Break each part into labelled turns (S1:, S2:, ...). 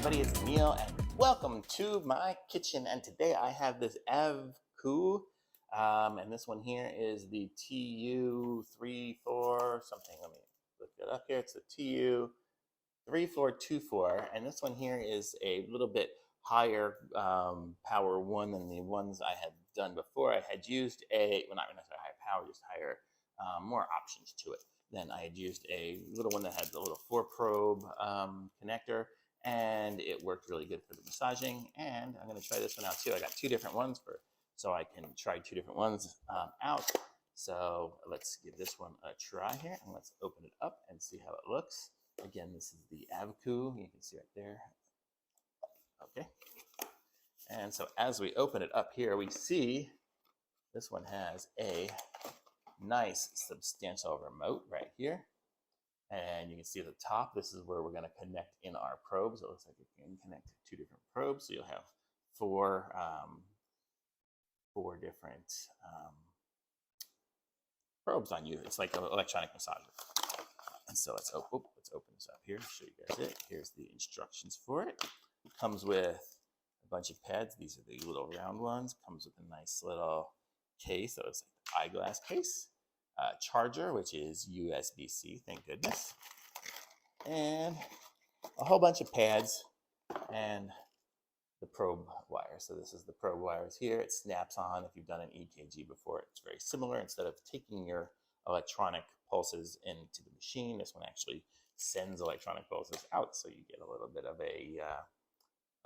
S1: everybody, it's Neil and welcome to my kitchen. And today I have this Avcoo, and this one here is the TU34 something. Let me look it up here. It's the TU3424, and this one here is a little bit higher power one than the ones I had done before. I had used not necessarily higher power, just higher, more options to it. Then I had used a little one that had the little 4-probe connector, and it worked really good for the massaging. And I'm going to try this one out too. I got two different ones so I can try two different ones out. So let's give this one a try here, and let's open it up and see how it looks. Again, this is the Avcoo. You can see right there. Okay. And so as we open it up here, we see this one has a nice substantial remote right here. And you can see at the top, this is where we're going to connect in our probes. It looks like you can connect two different probes. So you'll have four different probes on you. It's like an electronic massager. And so let's open this up here, show you guys it. Here's the instructions for it. It comes with a bunch of pads. These are the little round ones. Comes with a nice little case. So it's like the eyeglass case. Charger, which is USB-C, thank goodness. And a whole bunch of pads and the probe wire. So this is the probe wires here. It snaps on. If you've done an EKG before, it's very similar. Instead of taking your electronic pulses into the machine, this one actually sends electronic pulses out, so you get a little bit of a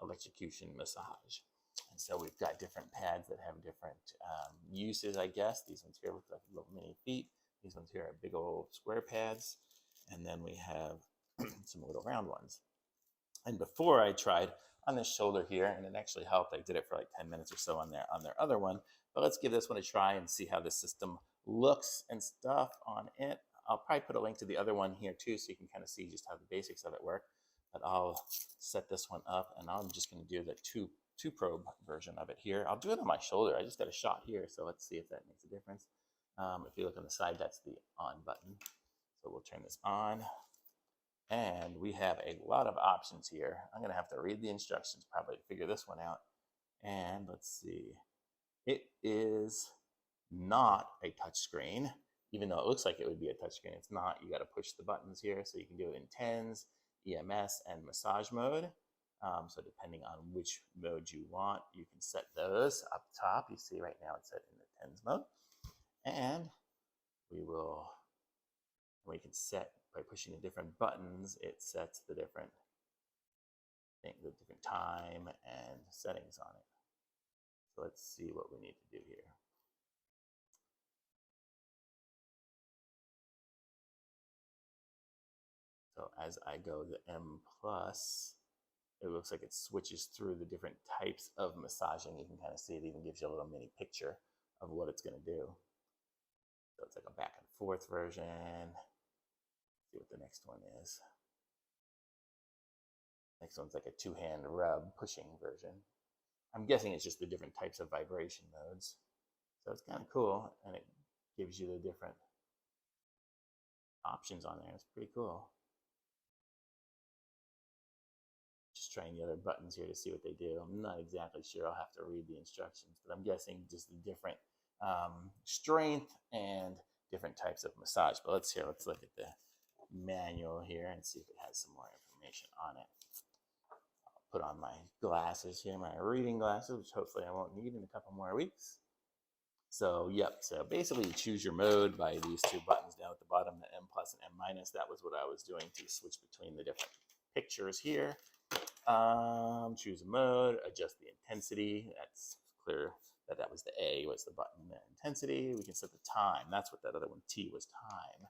S1: electrocution massage. And so we've got different pads that have different uses, I guess. These ones here look like little mini feet. These ones here are big old square pads. And then we have some little round ones. And before I tried on this shoulder here, and it actually helped. I did it for like 10 minutes or so on their other one. But let's give this one a try and see how the system looks and stuff on it. I'll probably put a link to the other one here too, so you can kind of see just how the basics of it work. But I'll set this one up, and I'm just going to do the two probe version of it here. I'll do it on my shoulder. I just got a shot here, so let's see if that makes a difference. If you look on the side, that's the on button. So we'll turn this on, and we have a lot of options here. I'm going to have to read the instructions probably to figure this one out. And let's see. It is not a touch screen, even though it looks like it would be a touch screen. It's not. You got to push the buttons here, so you can do it in TENS, EMS, and massage mode. So depending on which mode you want, you can set those up top. You see right now it's set in the TENS mode. And we can set by pushing the different buttons, it sets the different time and settings on it. So let's see what we need to do here. So as I go to M+, it looks like it switches through the different types of massaging. You can kind of see it even gives you a little mini picture of what it's going to do. So it's like a back and forth version. Let's see what the next one is. Next one's like a two-hand rub pushing version. I'm guessing it's just the different types of vibration modes. So it's kind of cool, and it gives you the different options on there. It's pretty cool. Just trying the other buttons here to see what they do. I'm not exactly sure. I'll have to read the instructions, but I'm guessing just the different strength and different types of massage. But let's look at the manual here and see if it has some more information on it. I'll put on my glasses here, my reading glasses, which hopefully I won't need in a couple more weeks. So yep, so basically you choose your mode by these two buttons down at the bottom, the M+ and M-. That was what I was doing to switch between the different pictures here. Choose a mode, adjust the intensity. That's clear that was the A, was the button. The intensity, we can set the time. That's what that other one, T, was time.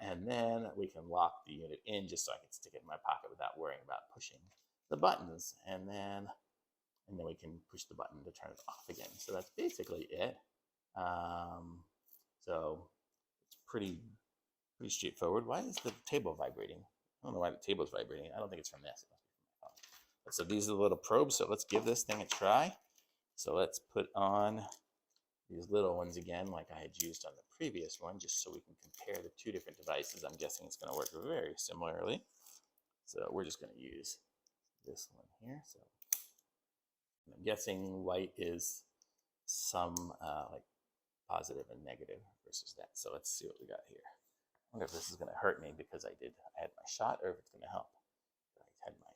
S1: And then we can lock the unit in just so I can stick it in my pocket without worrying about pushing the buttons. And then we can push the button to turn it off again. So that's basically it. So it's pretty straightforward. Why is the table vibrating? I don't know why the table is vibrating. I don't think it's from this. It must be from my phone. So these are the little probes. So let's give this thing a try. So let's put on these little ones again, like I had used on the previous one, just so we can compare the two different devices. I'm guessing it's going to work very similarly. So we're just going to use this one here. So I'm guessing white is some like positive and negative versus that. So let's see what we got here. I wonder if this is going to hurt me because I had my shot, or if it's going to help. I had my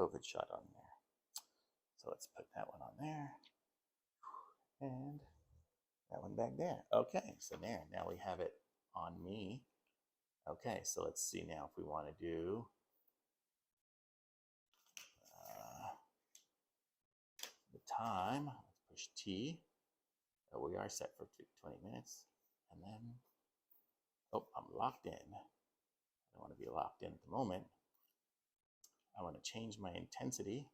S1: COVID shot on there. So let's put that one on there. And that one back there. Okay, so there. Now we have it on me. Okay, so let's see now if we want to do the time. Let's push T. So we are set for 20 minutes. And then, oh, I'm locked in. I don't want to be locked in at the moment. I want to change my intensity.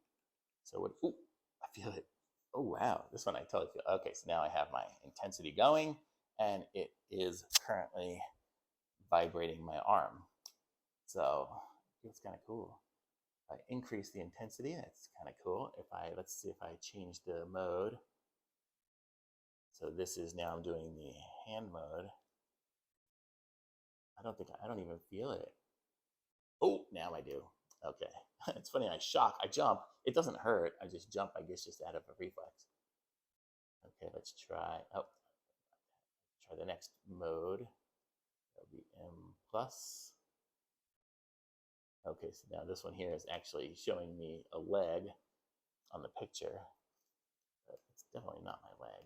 S1: So what, ooh, I feel it. Oh, wow, this one I totally feel. Okay, so now I have my intensity going, and it is currently vibrating my arm. So it's kind of cool. If I increase the intensity, that's kind of cool. Let's see if I change the mode. So this is now I'm doing the hand mode. I don't even feel it. Oh, now I do. Okay. It's funny, I jump. It doesn't hurt. I just jump, I guess, just out of a reflex. Okay, let's try, try the next mode. That'll be M plus. Okay, so now this one here is actually showing me a leg on the picture, but it's definitely not my leg.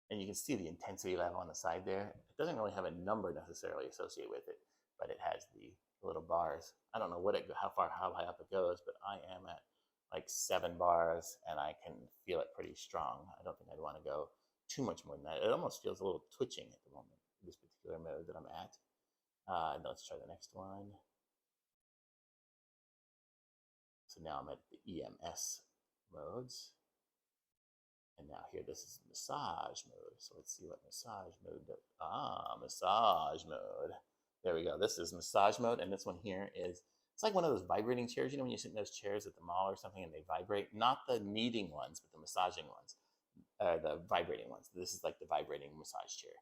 S1: And you can see the intensity level on the side there. It doesn't really have a number necessarily associated with it, but it has the little bars. I don't know how high up it goes, but I am at like 7 bars, and I can feel it pretty strong. I don't think I'd want to go too much more than that. It almost feels a little twitching at the moment, this particular mode that I'm at. Let's try the next one. So now I'm at the EMS modes. And now here, this is massage mode. So let's see what massage mode does. Massage mode. There we go. This is massage mode. And this one here is, it's like one of those vibrating chairs. You know when you sit in those chairs at the mall or something and they vibrate? Not the kneading ones, but the massaging ones. The vibrating ones. This is like the vibrating massage chair.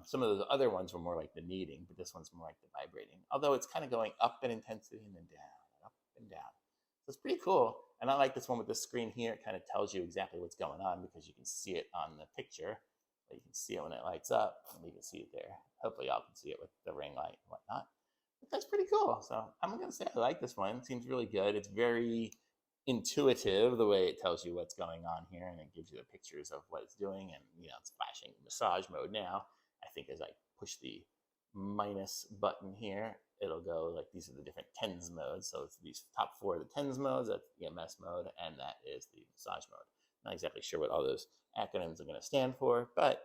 S1: Some of those other ones were more like the kneading, but this one's more like the vibrating. Although it's kind of going up in intensity and then down, up and down. So it's pretty cool. And I like this one with the screen here. It kind of tells you exactly what's going on because you can see it on the picture. You can see it when it lights up, and you can see it there. Hopefully y'all can see it with the ring light and whatnot. But that's pretty cool. So I'm going to say I like this one. It seems really good. It's very intuitive the way it tells you what's going on here, and it gives you the pictures of what it's doing. And, you know, it's flashing massage mode now. I think as I push the minus button here, it'll go like these are the different TENS modes. So it's these top 4 of the TENS modes. That's EMS mode, and that is the massage mode. Not exactly sure what all those acronyms are going to stand for, but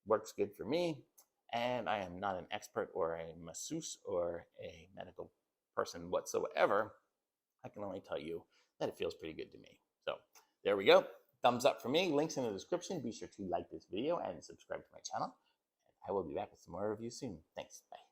S1: works good for me. And I am not an expert or a masseuse or a medical person whatsoever. I can only tell you that it feels pretty good to me. So there we go. Thumbs up for me. Links in the description. Be sure to like this video and subscribe to my channel. I will be back with some more reviews soon. Thanks. Bye.